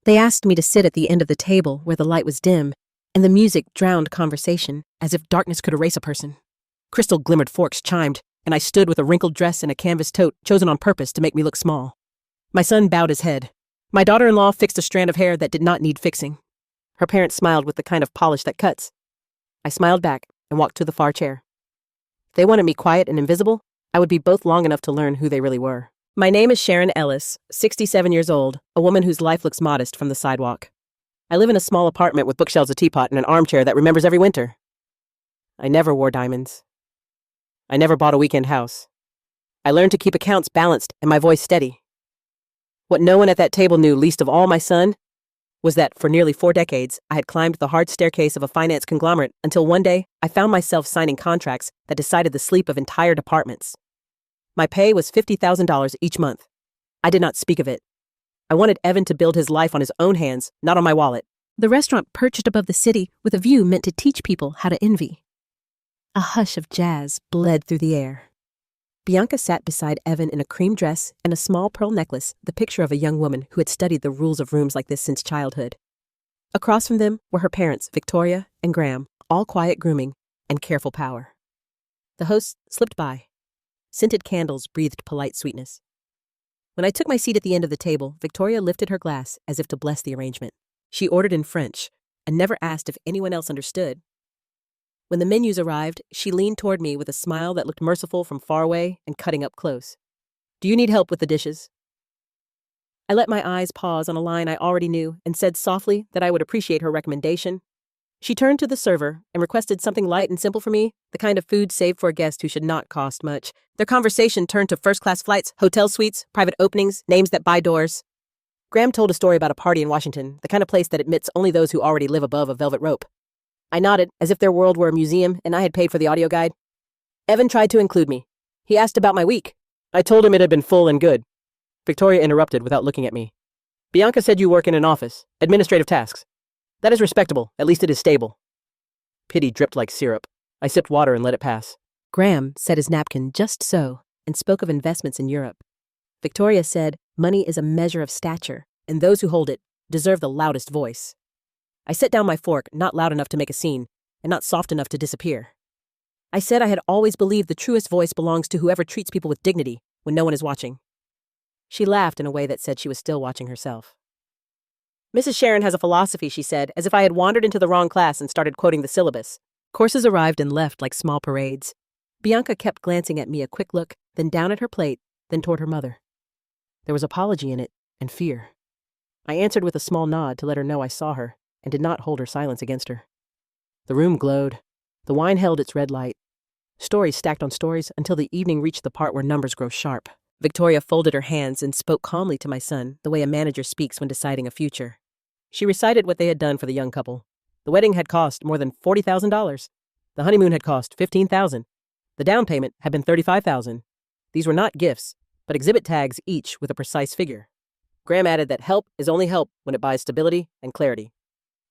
They asked me to sit at the end of the table where the light was dim, and the music drowned conversation, as if darkness could erase a person. Crystal-glimmered forks chimed, and I stood with a wrinkled dress and a canvas tote chosen on purpose to make me look small. My son bowed his head. My daughter-in-law fixed a strand of hair that did not need fixing. Her parents smiled with the kind of polish that cuts. I smiled back and walked to the far chair. If they wanted me quiet and invisible, I would be both long enough to learn who they really were. My name is Sharon Ellis, 67 years old, a woman whose life looks modest from the sidewalk. I live in a small apartment with bookshelves, a teapot, and an armchair that remembers every winter. I never wore diamonds. I never bought a weekend house. I learned to keep accounts balanced and my voice steady. What no one at that table knew, least of all my son, was that for nearly 4 decades, I had climbed the hard staircase of a finance conglomerate until one day I found myself signing contracts that decided the sleep of entire departments. My pay was $50,000 each month. I did not speak of it. I wanted Evan to build his life on his own hands, not on my wallet. The restaurant perched above the city with a view meant to teach people how to envy. A hush of jazz bled through the air. Bianca sat beside Evan in a cream dress and a small pearl necklace, the picture of a young woman who had studied the rules of rooms like this since childhood. Across from them were her parents, Victoria and Graham, all quiet grooming and careful power. The host slipped by. Scented candles breathed polite sweetness. When I took my seat at the end of the table, Victoria lifted her glass as if to bless the arrangement. She ordered in French and never asked if anyone else understood. When the menus arrived, she leaned toward me with a smile that looked merciful from far away and cutting up close. "Do you need help with the dishes?" I let my eyes pause on a line I already knew and said softly that I would appreciate her recommendation. She turned to the server and requested something light and simple for me, the kind of food saved for a guest who should not cost much. Their conversation turned to first-class flights, hotel suites, private openings, names that buy doors. Graham told a story about a party in Washington, the kind of place that admits only those who already live above a velvet rope. I nodded, as if their world were a museum and I had paid for the audio guide. Evan tried to include me. He asked about my week. I told him it had been full and good. Victoria interrupted without looking at me. "Bianca said you work in an office, administrative tasks. That is respectable, at least it is stable." Pity dripped like syrup. I sipped water and let it pass. Graham set his napkin just so and spoke of investments in Europe. Victoria said money is a measure of stature, and those who hold it deserve the loudest voice. I set down my fork, not loud enough to make a scene, and not soft enough to disappear. I said I had always believed the truest voice belongs to whoever treats people with dignity when no one is watching. She laughed in a way that said she was still watching herself. "Mrs. Sharon has a philosophy," she said, as if I had wandered into the wrong class and started quoting the syllabus. Courses arrived and left like small parades. Bianca kept glancing at me, a quick look, then down at her plate, then toward her mother. There was apology in it, and fear. I answered with a small nod to let her know I saw her, and did not hold her silence against her. The room glowed. The wine held its red light. Stories stacked on stories until the evening reached the part where numbers grow sharp. Victoria folded her hands and spoke calmly to my son, the way a manager speaks when deciding a future. She recited what they had done for the young couple. The wedding had cost more than $40,000. The honeymoon had cost $15,000. The down payment had been $35,000. These were not gifts, but exhibit tags, each with a precise figure. Graham added that help is only help when it buys stability and clarity.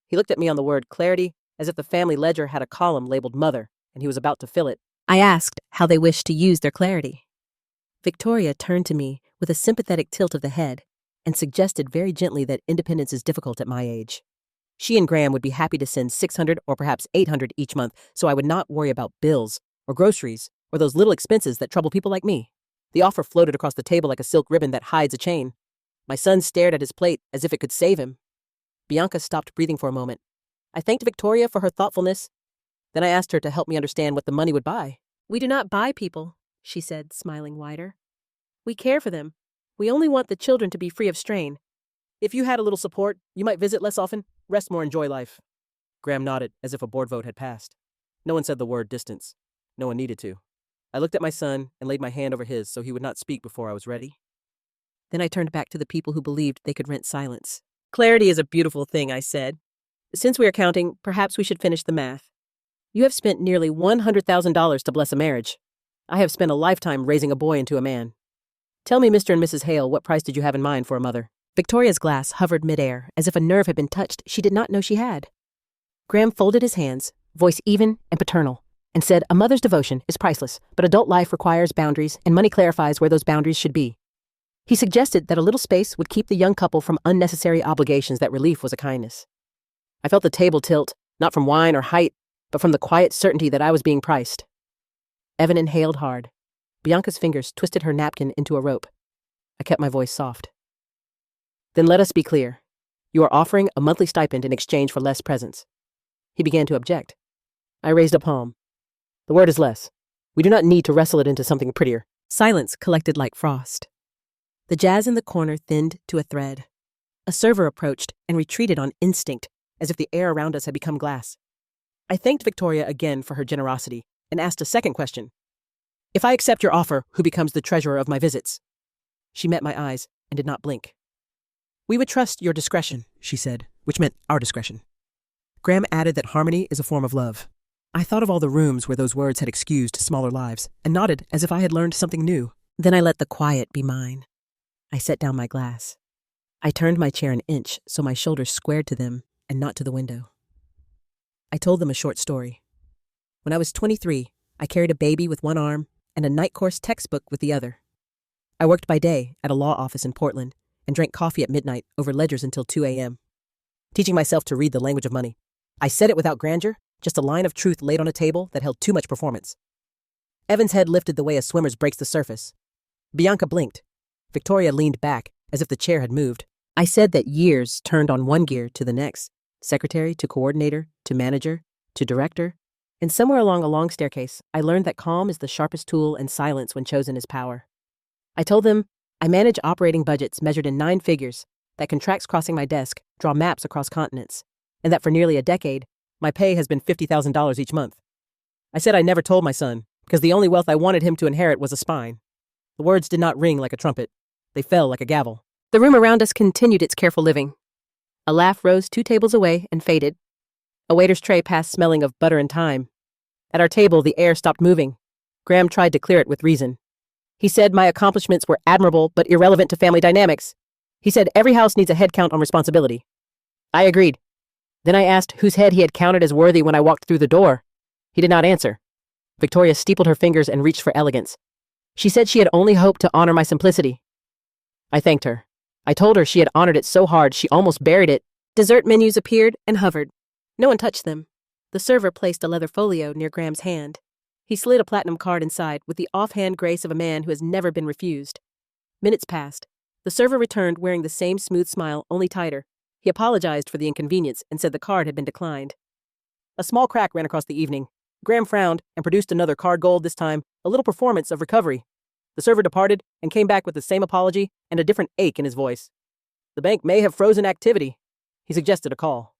He looked at me on the word clarity as if the family ledger had a column labeled mother, and he was about to fill it. I asked how they wished to use their clarity. Victoria turned to me with a sympathetic tilt of the head and suggested very gently that independence is difficult at my age. She and Graham would be happy to send $600 or perhaps $800 each month, so I would not worry about bills or groceries or those little expenses that trouble people like me. The offer floated across the table like a silk ribbon that hides a chain. My son stared at his plate as if it could save him. Bianca stopped breathing for a moment. I thanked Victoria for her thoughtfulness. Then I asked her to help me understand what the money would buy. "We do not buy people," she said, smiling wider. "We care for them. We only want the children to be free of strain. If you had a little support, you might visit less often, rest more, enjoy life." Graham nodded as if a board vote had passed. No one said the word distance. No one needed to. I looked at my son and laid my hand over his so he would not speak before I was ready. Then I turned back to the people who believed they could rent silence. "Clarity is a beautiful thing," I said. "Since we are counting, perhaps we should finish the math. You have spent nearly $100,000 to bless a marriage. I have spent a lifetime raising a boy into a man. Tell me, Mr. and Mrs. Hale, what price did you have in mind for a mother?" Victoria's glass hovered midair, as if a nerve had been touched she did not know she had. Graham folded his hands, voice even and paternal, and said, "A mother's devotion is priceless, but adult life requires boundaries, and money clarifies where those boundaries should be." He suggested that a little space would keep the young couple from unnecessary obligations, that relief was a kindness. I felt the table tilt, not from wine or height, but from the quiet certainty that I was being priced. Evan inhaled hard. Bianca's fingers twisted her napkin into a rope. I kept my voice soft. Then let us be clear. You are offering a monthly stipend in exchange for less presents. He began to object. I raised a palm. The word is less. We do not need to wrestle it into something prettier. Silence collected like frost. The jazz in the corner thinned to a thread. A server approached and retreated on instinct, as if the air around us had become glass. I thanked Victoria again for her generosity and asked a second question. If I accept your offer, who becomes the treasurer of my visits? She met my eyes and did not blink. We would trust your discretion, she said, which meant our discretion. Graham added that harmony is a form of love. I thought of all the rooms where those words had excused smaller lives and nodded as if I had learned something new. Then I let the quiet be mine. I set down my glass. I turned my chair an inch so my shoulders squared to them and not to the window. I told them a short story. When I was 23, I carried a baby with one arm and a night course textbook with the other. I worked by day at a law office in Portland and drank coffee at midnight over ledgers until 2 a.m., teaching myself to read the language of money. I said it without grandeur, just a line of truth laid on a table that held too much performance. Evan's head lifted the way a swimmer's breaks the surface. Bianca blinked. Victoria leaned back, as if the chair had moved. I said that years turned on one gear to the next, secretary to coordinator to manager to director, and somewhere along a long staircase, I learned that calm is the sharpest tool and silence when chosen is power. I told them I manage operating budgets measured in 9 figures, that contracts crossing my desk draw maps across continents, and that for nearly a decade, my pay has been $50,000 each month. I said I never told my son, because the only wealth I wanted him to inherit was a spine. The words did not ring like a trumpet. They fell like a gavel. The room around us continued its careful living. A laugh rose 2 tables away and faded. A waiter's tray passed smelling of butter and thyme. At our table, the air stopped moving. Graham tried to clear it with reason. He said my accomplishments were admirable but irrelevant to family dynamics. He said every house needs a head count on responsibility. I agreed. Then I asked whose head he had counted as worthy when I walked through the door. He did not answer. Victoria steepled her fingers and reached for elegance. She said she had only hoped to honor my simplicity. I thanked her. I told her she had honored it so hard she almost buried it. Dessert menus appeared and hovered. No one touched them. The server placed a leather folio near Graham's hand. He slid a platinum card inside with the offhand grace of a man who has never been refused. Minutes passed. The server returned wearing the same smooth smile, only tighter. He apologized for the inconvenience and said the card had been declined. A small crack ran across the evening. Graham frowned and produced another card gold, this time a little performance of recovery. The server departed and came back with the same apology and a different ache in his voice. The bank may have frozen activity. He suggested a call.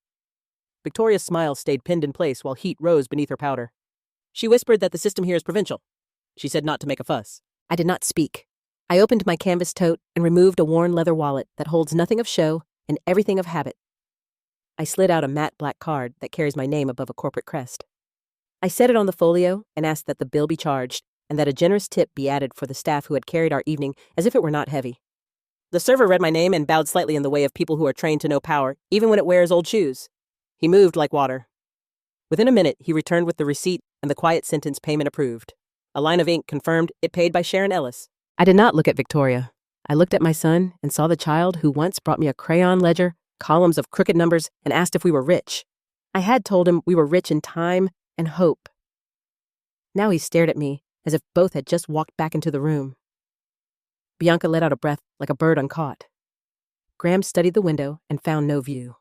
Victoria's smile stayed pinned in place while heat rose beneath her powder. She whispered that the system here is provincial. She said not to make a fuss. I did not speak. I opened my canvas tote and removed a worn leather wallet that holds nothing of show and everything of habit. I slid out a matte black card that carries my name above a corporate crest. I set it on the folio and asked that the bill be charged and that a generous tip be added for the staff who had carried our evening as if it were not heavy. The server read my name and bowed slightly in the way of people who are trained to know power, even when it wears old shoes. He moved like water. Within a minute, he returned with the receipt and the quiet sentence payment approved. A line of ink confirmed it paid by Sharon Ellis. I did not look at Victoria. I looked at my son and saw the child who once brought me a crayon ledger, columns of crooked numbers, and asked if we were rich. I had told him we were rich in time and hope. Now he stared at me as if both had just walked back into the room. Bianca let out a breath like a bird uncaught. Graham studied the window and found no view.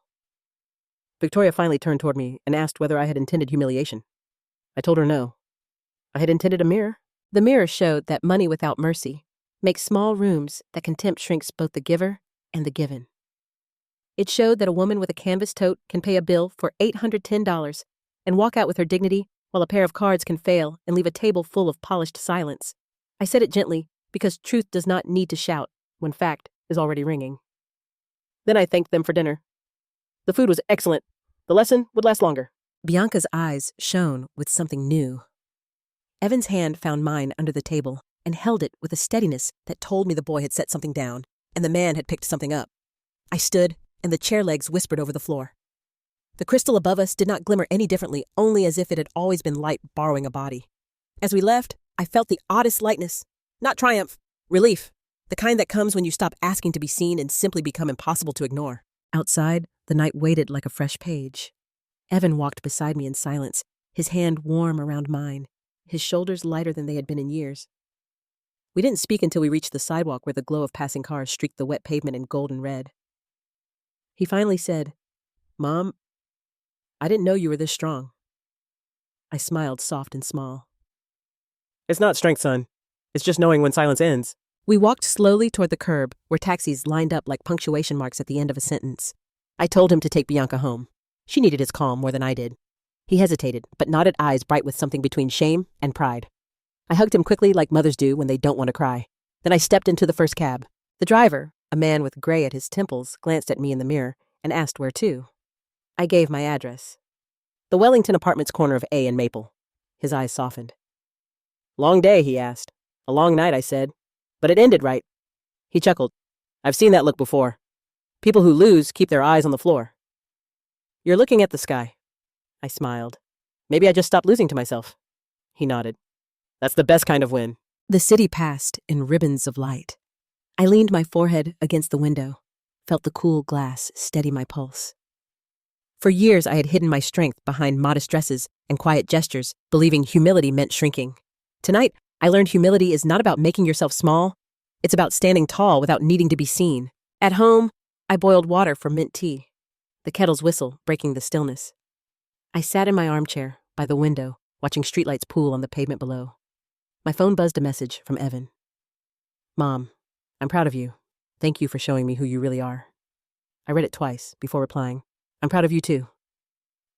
Victoria finally turned toward me and asked whether I had intended humiliation. I told her no. I had intended a mirror. The mirror showed that money without mercy makes small rooms that contempt shrinks both the giver and the given. It showed that a woman with a canvas tote can pay a bill for $810 and walk out with her dignity, while a pair of cards can fail and leave a table full of polished silence. I said it gently because truth does not need to shout when fact is already ringing. Then I thanked them for dinner. The food was excellent. The lesson would last longer. Bianca's eyes shone with something new. Evan's hand found mine under the table and held it with a steadiness that told me the boy had set something down and the man had picked something up. I stood, and the chair legs whispered over the floor. The crystal above us did not glimmer any differently, only as if it had always been light borrowing a body. As we left, I felt the oddest lightness. Not triumph, relief. The kind that comes when you stop asking to be seen and simply become impossible to ignore. Outside, the night waited like a fresh page. Evan walked beside me in silence, his hand warm around mine, his shoulders lighter than they had been in years. We didn't speak until we reached the sidewalk where the glow of passing cars streaked the wet pavement in gold and red. He finally said, "Mom, I didn't know you were this strong." I smiled soft and small. It's not strength, son. It's just knowing when silence ends. We walked slowly toward the curb, where taxis lined up like punctuation marks at the end of a sentence. I told him to take Bianca home. She needed his calm more than I did. He hesitated, but nodded, eyes bright with something between shame and pride. I hugged him quickly like mothers do when they don't want to cry. Then I stepped into the first cab. The driver, a man with gray at his temples, glanced at me in the mirror and asked where to. I gave my address. The Wellington Apartments corner of A and Maple. His eyes softened. Long day, he asked. A long night, I said. But it ended right. He chuckled. I've seen that look before. People who lose keep their eyes on the floor. You're looking at the sky. I smiled. Maybe I just stopped losing to myself. He nodded. That's the best kind of win. The city passed in ribbons of light. I leaned my forehead against the window, felt the cool glass steady my pulse. For years I had hidden my strength behind modest dresses and quiet gestures, believing humility meant shrinking. Tonight, I learned humility is not about making yourself small. It's about standing tall without needing to be seen. At home, I boiled water for mint tea, the kettle's whistle breaking the stillness. I sat in my armchair by the window, watching streetlights pool on the pavement below. My phone buzzed a message from Evan. "Mom, I'm proud of you. Thank you for showing me who you really are." I read it twice before replying, "I'm proud of you too."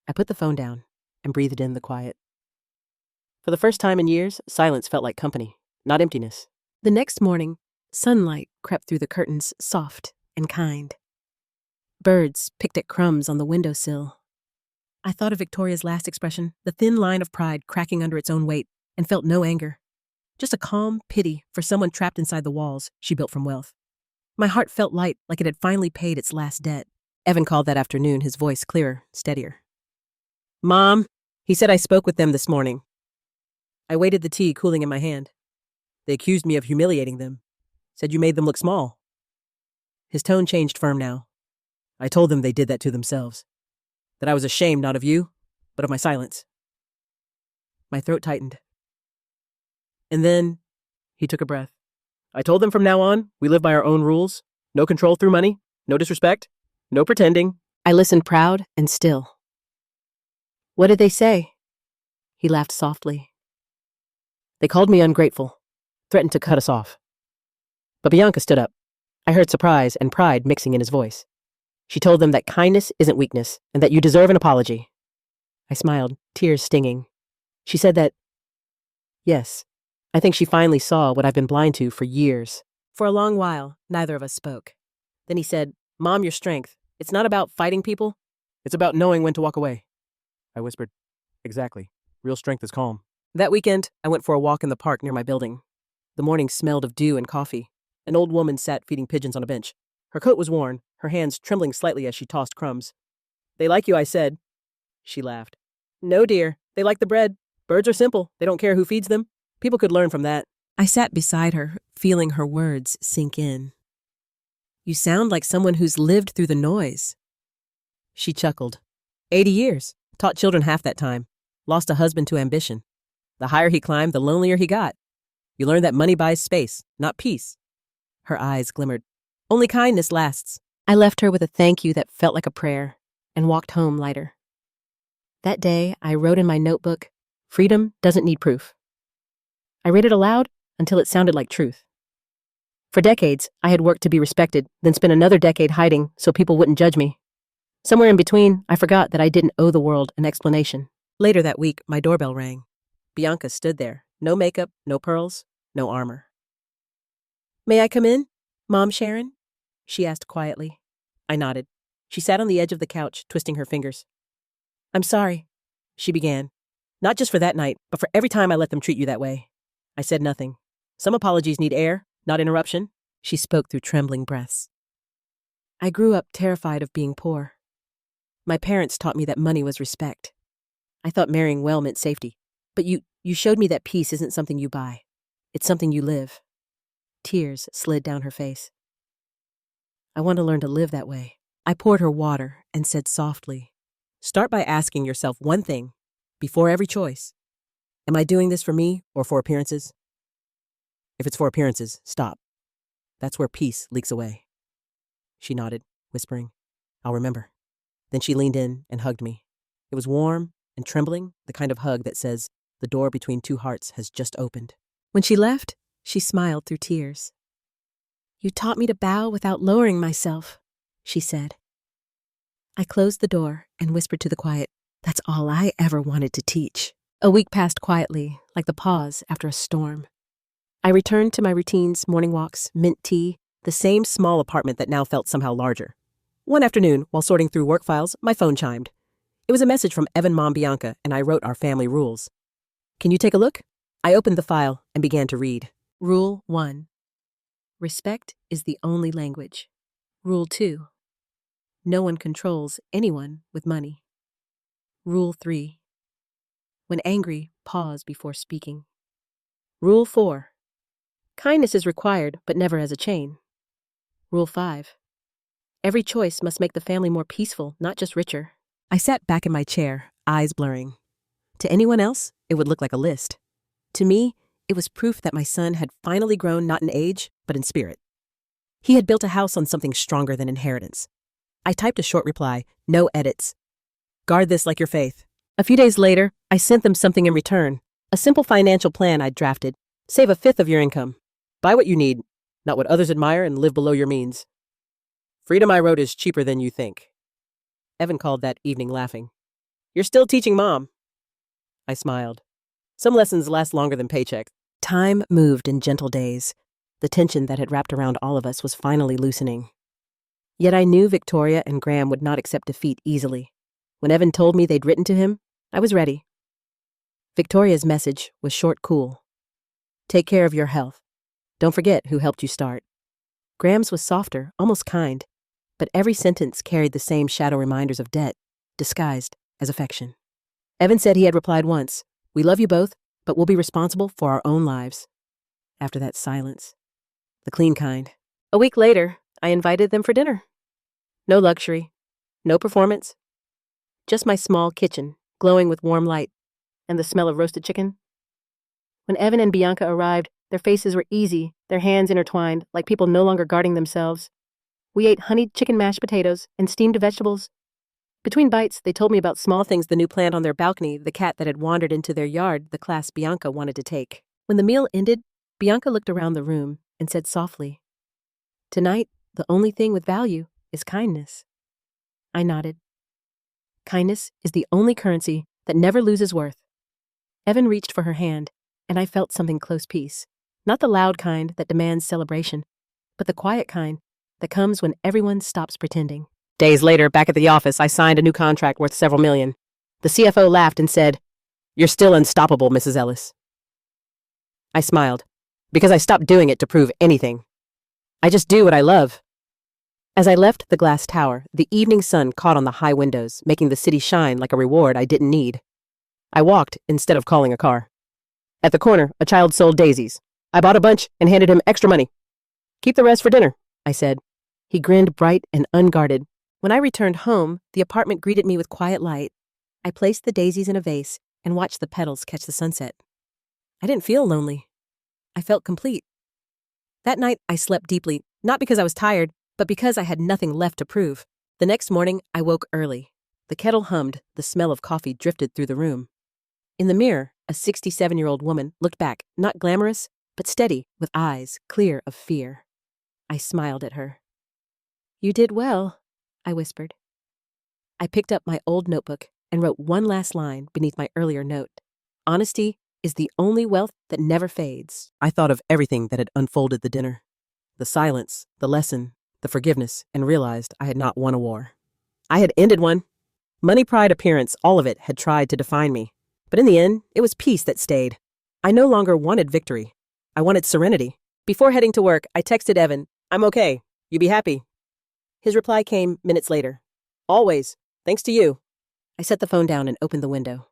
I put the phone down and breathed in the quiet. For the first time in years, silence felt like company, not emptiness. The next morning, sunlight crept through the curtains, soft and kind. Birds picked at crumbs on the windowsill. I thought of Victoria's last expression, the thin line of pride cracking under its own weight, and felt no anger. Just a calm pity for someone trapped inside the walls she built from wealth. My heart felt light, like it had finally paid its last debt. Evan called that afternoon, his voice clearer, steadier. "Mom," he said, "I spoke with them this morning." I waited the tea cooling in my hand. "They accused me of humiliating them. Said you made them look small." His tone changed firm now. "I told them they did that to themselves. That I was ashamed not of you, but of my silence." My throat tightened. And then, he took a breath. "I told them from now on, we live by our own rules. No control through money, no disrespect, no pretending." I listened proud and still. "What did they say?" He laughed softly. "They called me ungrateful, threatened to cut us off." But Bianca stood up. I heard surprise and pride mixing in his voice. She told them that kindness isn't weakness and that you deserve an apology. I smiled, tears stinging. She said that, yes, I think she finally saw what I've been blind to for years. For a long while, neither of us spoke. Then he said, "Mom, your strength. It's not about fighting people. It's about knowing when to walk away." I whispered, "Exactly. Real strength is calm." That weekend, I went for a walk in the park near my building. The morning smelled of dew and coffee. An old woman sat feeding pigeons on a bench. Her coat was worn, her hands trembling slightly as she tossed crumbs. "They like you," I said. She laughed. "No, dear. They like the bread. Birds are simple. They don't care who feeds them. People could learn from that." I sat beside her, feeling her words sink in. "You sound like someone who's lived through the noise." She chuckled. 80 years. Taught children half that time. Lost a husband to ambition. The higher he climbed, the lonelier he got. You learn that money buys space, not peace. Her eyes glimmered. Only kindness lasts. I left her with a thank you that felt like a prayer and walked home lighter. That day, I wrote in my notebook, "Freedom doesn't need proof." I read it aloud until it sounded like truth. For decades, I had worked to be respected, then spent another decade hiding so people wouldn't judge me. Somewhere in between, I forgot that I didn't owe the world an explanation. Later that week, my doorbell rang. Bianca stood there. No makeup, no pearls, no armor. "May I come in, Mom Sharon?" she asked quietly. I nodded. She sat on the edge of the couch, twisting her fingers. "I'm sorry," she began. "Not just for that night, but for every time I let them treat you that way." I said nothing. Some apologies need air, not interruption. She spoke through trembling breaths. "I grew up terrified of being poor. My parents taught me that money was respect. I thought marrying well meant safety. But you showed me that peace isn't something you buy. It's something you live." Tears slid down her face. I want to learn to live that way. I poured her water and said softly, start by asking yourself one thing before every choice. Am I doing this for me or for appearances? If it's for appearances, stop. That's where peace leaks away. She nodded, whispering, I'll remember. Then she leaned in and hugged me. It was warm and trembling, the kind of hug that says the door between two hearts has just opened. When she left, she smiled through tears. You taught me to bow without lowering myself, she said. I closed the door and whispered to the quiet, that's all I ever wanted to teach. A week passed quietly, like the pause after a storm. I returned to my routines, morning walks, mint tea, the same small apartment that now felt somehow larger. One afternoon, while sorting through work files, my phone chimed. It was a message from Evan's mom, Bianca, and I wrote our family rules. Can you take a look? I opened the file and began to read. Rule 1. Respect is the only language. Rule 2. No one controls anyone with money. Rule 3. When angry, pause before speaking. Rule 4. Kindness is required, but never as a chain. Rule 5. Every choice must make the family more peaceful, not just richer. I sat back in my chair, eyes blurring. To anyone else, it would look like a list. To me, it was proof that my son had finally grown not in age, but in spirit. He had built a house on something stronger than inheritance. I typed a short reply, no edits. Guard this like your faith. A few days later, I sent them something in return. A simple financial plan I'd drafted. Save 1/5 of your income. Buy what you need, not what others admire, and live below your means. Freedom, I wrote, is cheaper than you think. Evan called that evening laughing. You're still teaching Mom. I smiled. Some lessons last longer than paychecks. Time moved in gentle days. The tension that had wrapped around all of us was finally loosening. Yet I knew Victoria and Graham would not accept defeat easily. When Evan told me they'd written to him, I was ready. Victoria's message was short, cool. Take care of your health. Don't forget who helped you start. Graham's was softer, almost kind, but every sentence carried the same shadow reminders of debt, disguised as affection. Evan said he had replied once, we love you both, but we'll be responsible for our own lives. After that silence. The clean kind. A week later, I invited them for dinner. No luxury, no performance. Just my small kitchen, glowing with warm light, and the smell of roasted chicken. When Evan and Bianca arrived, their faces were easy, their hands intertwined, like people no longer guarding themselves. We ate honeyed chicken mashed potatoes and steamed vegetables. Between bites, they told me about small things, the new plant on their balcony, the cat that had wandered into their yard, the class Bianca wanted to take. When the meal ended, Bianca looked around the room and said softly, tonight, the only thing with value is kindness. I nodded. Kindness is the only currency that never loses worth. Evan reached for her hand, and I felt something close peace. Not the loud kind that demands celebration, but the quiet kind that comes when everyone stops pretending. Days later, back at the office, I signed a new contract worth several million. The CFO laughed and said, "You're still unstoppable, Mrs. Ellis." I smiled, because I stopped doing it to prove anything. I just do what I love. As I left the glass tower, the evening sun caught on the high windows, making the city shine like a reward I didn't need. I walked instead of calling a car. At the corner, a child sold daisies. I bought a bunch and handed him extra money. "Keep the rest for dinner," I said. He grinned bright and unguarded. When I returned home, the apartment greeted me with quiet light. I placed the daisies in a vase and watched the petals catch the sunset. I didn't feel lonely. I felt complete. That night, I slept deeply, not because I was tired, but because I had nothing left to prove. The next morning, I woke early. The kettle hummed, the smell of coffee drifted through the room. In the mirror, a 67-year-old woman looked back, not glamorous, but steady, with eyes clear of fear. I smiled at her. "You did well," I whispered. I picked up my old notebook and wrote one last line beneath my earlier note. Honesty is the only wealth that never fades. I thought of everything that had unfolded the dinner. The silence, the lesson, the forgiveness, and realized I had not won a war. I had ended one. Money, pride, appearance, all of it had tried to define me. But in the end, it was peace that stayed. I no longer wanted victory. I wanted serenity. Before heading to work, I texted Evan, "I'm okay. You be happy." His reply came minutes later. "Always. Thanks to you." I set the phone down and opened the window.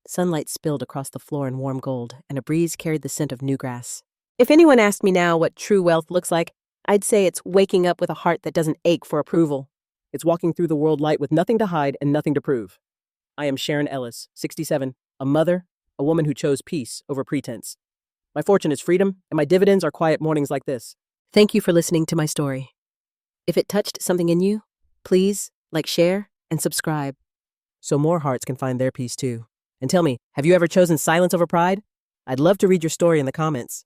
Sunlight spilled across the floor in warm gold, and a breeze carried the scent of new grass. If anyone asked me now what true wealth looks like, I'd say it's waking up with a heart that doesn't ache for approval. It's walking through the world light with nothing to hide and nothing to prove. I am Sharon Ellis, 67, a mother, a woman who chose peace over pretense. My fortune is freedom, and my dividends are quiet mornings like this. Thank you for listening to my story. If it touched something in you, please like, share, and subscribe. So more hearts can find their peace too. And tell me, have you ever chosen silence over pride? I'd love to read your story in the comments.